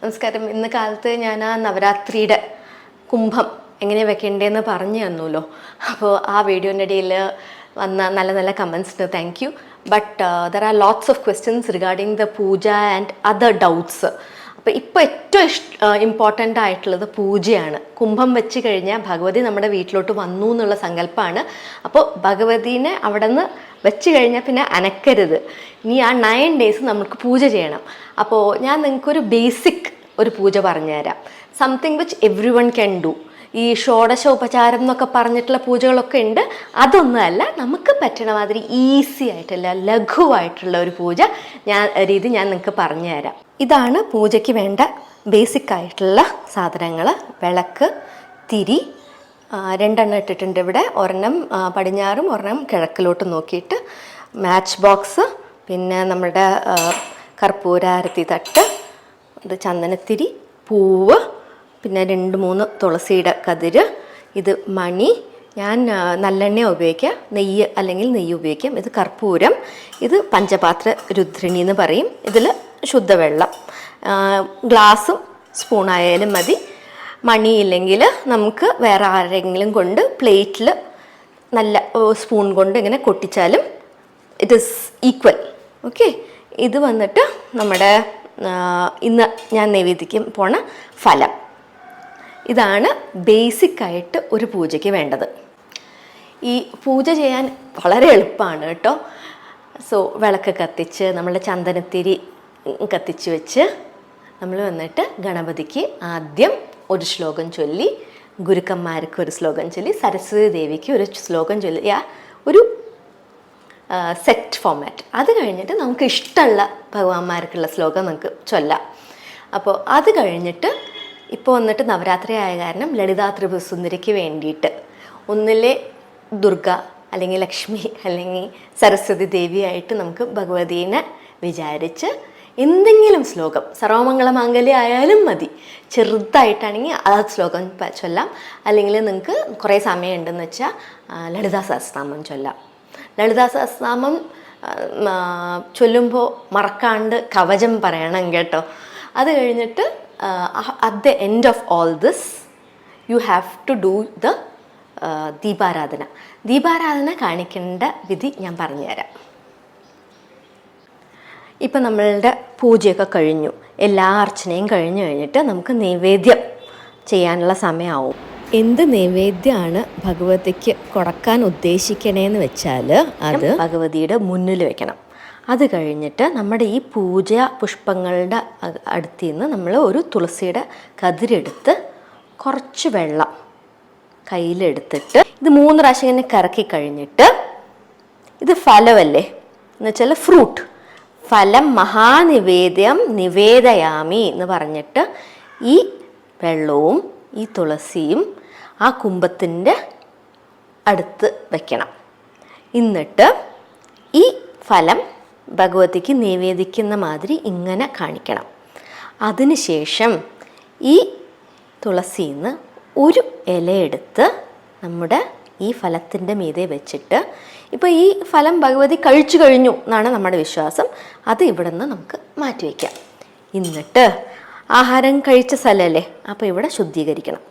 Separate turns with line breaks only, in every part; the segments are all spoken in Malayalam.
നമസ്കാരം. ഇന്ന് കാലത്ത് ഞാൻ ആ നവരാത്രിയുടെ കുംഭം എങ്ങനെ വെക്കേണ്ടതെന്ന് പറഞ്ഞു തന്നല്ലോ. അപ്പോൾ ആ വീഡിയോൻ്റെ ഇടയിൽ വന്ന നല്ല നല്ല കമൻസിന് thank you. But there are lots of questions regarding the puja and other doubts. അപ്പോൾ ഇപ്പോൾ ഏറ്റവും ഇമ്പോർട്ടൻ്റ് ആയിട്ടുള്ളത് പൂജയാണ്. കുംഭം വെച്ച് കഴിഞ്ഞാൽ ഭഗവതി നമ്മുടെ വീട്ടിലോട്ട് വന്നു എന്നുള്ള സങ്കല്പമാണ്. അപ്പോൾ ഭഗവതീനെ അവിടെ നിന്ന് വെച്ച് കഴിഞ്ഞാൽ പിന്നെ അനക്കരുത്. ഇനി ആ 9 days നമുക്ക് പൂജ ചെയ്യണം. അപ്പോൾ ഞാൻ നിങ്ങൾക്കൊരു ബേസിക് ഒരു പൂജ പറഞ്ഞുതരാം. Something which every one can do. ഈ ഷോഡശ ഉപചാരം എന്നൊക്കെ പറഞ്ഞിട്ടുള്ള പൂജകളൊക്കെ ഉണ്ട്. അതൊന്നുമല്ല, നമുക്ക് പറ്റണ മാതിരി ഈസി ആയിട്ടുള്ള ലഘുവായിട്ടുള്ള ഒരു പൂജ രീതി ഞാൻ നിങ്ങൾക്ക് പറഞ്ഞു തരാം. ഇതാണ് പൂജയ്ക്ക് വേണ്ട ബേസിക് ആയിട്ടുള്ള സാധനങ്ങൾ. വിളക്ക്, തിരി 2 എണ്ണം ഇട്ടിട്ടുണ്ട് ഇവിടെ. ഒരെണ്ണം പടിഞ്ഞാറും ഒരെണ്ണം കിഴക്കിലോട്ട് നോക്കിയിട്ട്, മാച്ച് ബോക്സ്, പിന്നെ നമ്മുടെ കർപ്പൂര ആരത്തി തട്ട്, ഇത് ചന്ദനത്തിരി, പൂവ്, പിന്നെ 2-3 തുളസിയുടെ കതിര്, ഇത് മണി. ഞാൻ നല്ലെണ്ണ ഉപയോഗിക്കാം, നെയ്യ് അല്ലെങ്കിൽ നെയ്യ് ഉപയോഗിക്കാം. ഇത് കർപ്പൂരം, ഇത് പഞ്ചപാത്ര രുദ്രിണി എന്ന് പറയും. ഇതിൽ ശുദ്ധവെള്ളം, ഗ്ലാസും സ്പൂണായാലും മതി. മണിയില്ലെങ്കിൽ നമുക്ക് വേറെ ആരെങ്കിലും കൊണ്ട് പ്ലേറ്റിൽ നല്ല സ്പൂൺ കൊണ്ട് ഇങ്ങനെ കൊട്ടിച്ചാലും ഇറ്റ് ഈസ് ഈക്വൽ. ഓക്കെ, ഇത് വന്നിട്ട് നമ്മുടെ ഇന്ന് ഞാൻ നിവേദിക്കും പോണ ഫലം. ഇതാണ് ബേസിക്കായിട്ട് ഒരു പൂജയ്ക്ക് വേണ്ടത്. ഈ പൂജ ചെയ്യാൻ വളരെ എളുപ്പമാണ് കേട്ടോ. സോ വിളക്ക് കത്തിച്ച് നമ്മളുടെ ചന്ദനത്തിരി കത്തിച്ച് വെച്ച് നമ്മൾ വന്നിട്ട് ഗണപതിക്ക് ആദ്യം ഒരു ശ്ലോകം ചൊല്ലി, ഗുരുക്കന്മാർക്ക് ഒരു ശ്ലോകം ചൊല്ലി, സരസ്വതി ദേവിക്ക് ഒരു ശ്ലോകം ചൊല്ലി, ഒരു സെറ്റ് ഫോമാറ്റ്. അത് കഴിഞ്ഞിട്ട് നമുക്ക് ഇഷ്ടമുള്ള ഭഗവാന്മാർക്കുള്ള ശ്ലോകം നമുക്ക് ചൊല്ലാം. അപ്പോൾ അത് കഴിഞ്ഞിട്ട് ഇപ്പോൾ വന്നിട്ട് നവരാത്രി ആയ കാരണം ലളിതാ ത്രിപുരസുന്ദരിക്ക് വേണ്ടിയിട്ട് ഒന്നിലെ ദുർഗ അല്ലെങ്കിൽ ലക്ഷ്മി അല്ലെങ്കിൽ സരസ്വതി ദേവിയായിട്ട് നമുക്ക് ഭഗവതീനെ വിചാരിച്ച് എന്തെങ്കിലും ശ്ലോകം, സർവമംഗളമാംഗല്യം ആയാലും മതി, ചെറുതായിട്ടാണെങ്കിൽ ആ ശ്ലോകം ചൊല്ലാം. അല്ലെങ്കിൽ നിങ്ങൾക്ക് കുറേ സമയമുണ്ടെന്ന് വെച്ചാൽ ലളിതാ സഹസ്രനാമം ചൊല്ലാം. ലളിതാ സഹസ്രനാമം ചൊല്ലുമ്പോൾ മറക്കാണ്ട് കവചം പറയണം കേട്ടോ. അത് കഴിഞ്ഞിട്ട് at the end of all this you have to do the deeparadhana. ദീപാരാധന കാണിക്കേണ്ട വിധി ഞാൻ പറഞ്ഞുതരാം. ഇപ്പം നമ്മളുടെ പൂജയൊക്കെ കഴിഞ്ഞു, എല്ലാ അർച്ചനയും കഴിഞ്ഞിട്ട് നമുക്ക് നൈവേദ്യം ചെയ്യാനുള്ള സമയമാവും. എന്ത് നൈവേദ്യമാണ് ഭഗവതിക്ക് കൊടുക്കാൻ ഉദ്ദേശിക്കണേന്ന് വെച്ചാൽ അത് ഭഗവതിയുടെ മുന്നിൽ വെക്കണം. അത് കഴിഞ്ഞിട്ട് നമ്മുടെ ഈ പൂജ പുഷ്പങ്ങളുടെ അടുത്ത് നിന്ന് നമ്മൾ ഒരു തുളസിയുടെ കതിരെടുത്ത് കുറച്ച് വെള്ളം കയ്യിലെടുത്തിട്ട് ഇത് 3 പ്രാവശ്യം ഇങ്ങനെ കറക്കി കഴിഞ്ഞിട്ട്, ഇത് ഫലമല്ലേ എന്ന് വെച്ചാൽ ഫ്രൂട്ട്, ഫലം മഹാനിവേദ്യം നിവേദയാമി എന്ന് പറഞ്ഞിട്ട് ഈ വെള്ളവും ഈ തുളസിയും ആ കുംഭത്തിൻ്റെ അടുത്ത് വയ്ക്കണം. എന്നിട്ട് ഈ ഫലം ഭഗവതിക്ക് നിവേദിക്കുന്ന മാതിരി ഇങ്ങനെ കാണിക്കണം. അതിനുശേഷം ഈ തുളസിയിൽ നിന്ന് ഒരു ഇലയെടുത്ത് നമ്മുടെ ഈ ഫലത്തിൻ്റെ മീതെ വെച്ചിട്ട്, ഇപ്പോൾ ഈ ഫലം ഭഗവതി കഴിച്ചു കഴിഞ്ഞു എന്നാണ് നമ്മുടെ വിശ്വാസം, അത് ഇവിടെ നിന്ന് നമുക്ക് മാറ്റി വയ്ക്കാം. എന്നിട്ട് ആഹാരം കഴിച്ച സ്ഥലമല്ലേ, അപ്പോൾ ഇവിടെ ശുദ്ധീകരിക്കണം.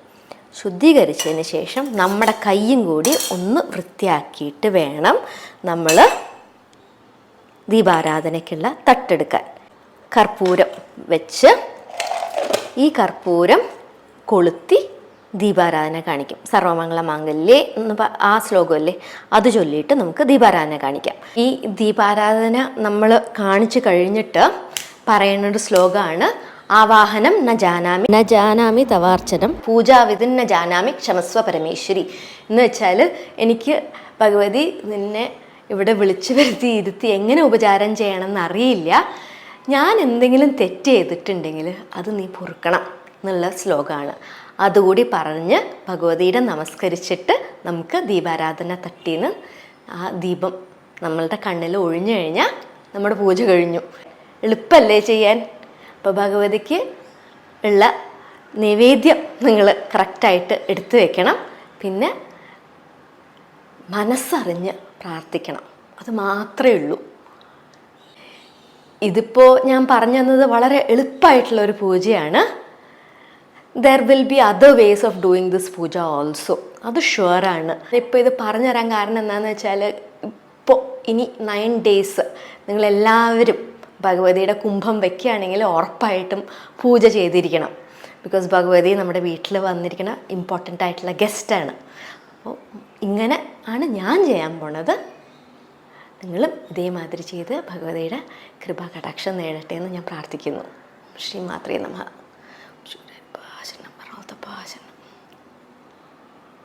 ശുദ്ധീകരിച്ചതിന് ശേഷം നമ്മുടെ കൈയും കൂടി ഒന്ന് വൃത്തിയാക്കിയിട്ട് വേണം നമ്മൾ ദീപാരാധനയ്ക്കുള്ള തട്ടെടുക്കാൻ. കർപ്പൂരം വെച്ച് ഈ കർപ്പൂരം കൊളുത്തി ദീപാരാധന കാണിക്കും. സർവമംഗളമാംഗല്യേ എന്ന് ആ ശ്ലോകമല്ലേ, അത് ചൊല്ലിയിട്ട് നമുക്ക് ദീപാരാധന കാണിക്കാം. ഈ ദീപാരാധന നമ്മൾ കാണിച്ചു കഴിഞ്ഞിട്ട് പറയുന്നൊരു ശ്ലോകമാണ് ആവാഹനം ന ജാനാമി തവാർച്ചനം പൂജാവിധിൻ ന ജാനാമി ക്ഷമസ്വ പരമേശ്വരി. എന്ന് വെച്ചാൽ എനിക്ക് ഭഗവതി നിന്നെ ഇവിടെ വിളിച്ചു വരുത്തി ഇരുത്തി എങ്ങനെ ഉപചാരം ചെയ്യണമെന്ന് അറിയില്ല, ഞാൻ എന്തെങ്കിലും തെറ്റ് ചെയ്തിട്ടുണ്ടെങ്കിൽ അത് നീ പൊറുക്കണം എന്നുള്ള ശ്ലോകമാണ്. അതുകൂടി പറഞ്ഞ് ഭഗവതിയുടെ നമസ്കരിച്ചിട്ട് നമുക്ക് ദീപാരാധന തട്ടീന്ന് ആ ദീപം നമ്മളുടെ കണ്ണിൽ ഒഴിഞ്ഞു കഴിഞ്ഞാൽ നമ്മുടെ പൂജ കഴിഞ്ഞു. എളുപ്പമല്ലേ ചെയ്യാൻ? അപ്പോൾ ഭഗവതിക്ക് ഉള്ള നിവേദ്യം നിങ്ങൾ കറക്റ്റായിട്ട് എടുത്തു വെക്കണം. പിന്നെ മനസ്സറിഞ്ഞ് പ്രാർത്ഥിക്കണം, അത് മാത്രമേ ഉള്ളൂ. ഇതിപ്പോൾ ഞാൻ പറഞ്ഞു തന്നത് വളരെ എളുപ്പമായിട്ടുള്ള ഒരു പൂജയാണ്. There will be other ways of doing this puja also, അത് ഷുവറാണ്. ഇപ്പോൾ ഇത് പറഞ്ഞു തരാൻ കാരണം എന്താണെന്ന് വെച്ചാൽ, ഇപ്പോൾ ഇനി 9 days നിങ്ങളെല്ലാവരും ഭഗവതിയുടെ കുംഭം വയ്ക്കുകയാണെങ്കിൽ ഉറപ്പായിട്ടും പൂജ ചെയ്തിരിക്കണം. ബിക്കോസ് ഭഗവതി നമ്മുടെ വീട്ടിൽ വന്നിരിക്കുന്ന ഇമ്പോർട്ടൻ്റ് ആയിട്ടുള്ള ഗസ്റ്റാണ്. അപ്പോൾ ഇങ്ങനെ ആണ് ഞാൻ ചെയ്യാൻ പോണത്. നിങ്ങളും ഇതേമാതിരി ചെയ്ത് ഭഗവതിയുടെ കൃപാകടാക്ഷം നേടട്ടെ എന്ന് ഞാൻ പ്രാർത്ഥിക്കുന്നു. ശ്രീ മാത്രേ നമഃ.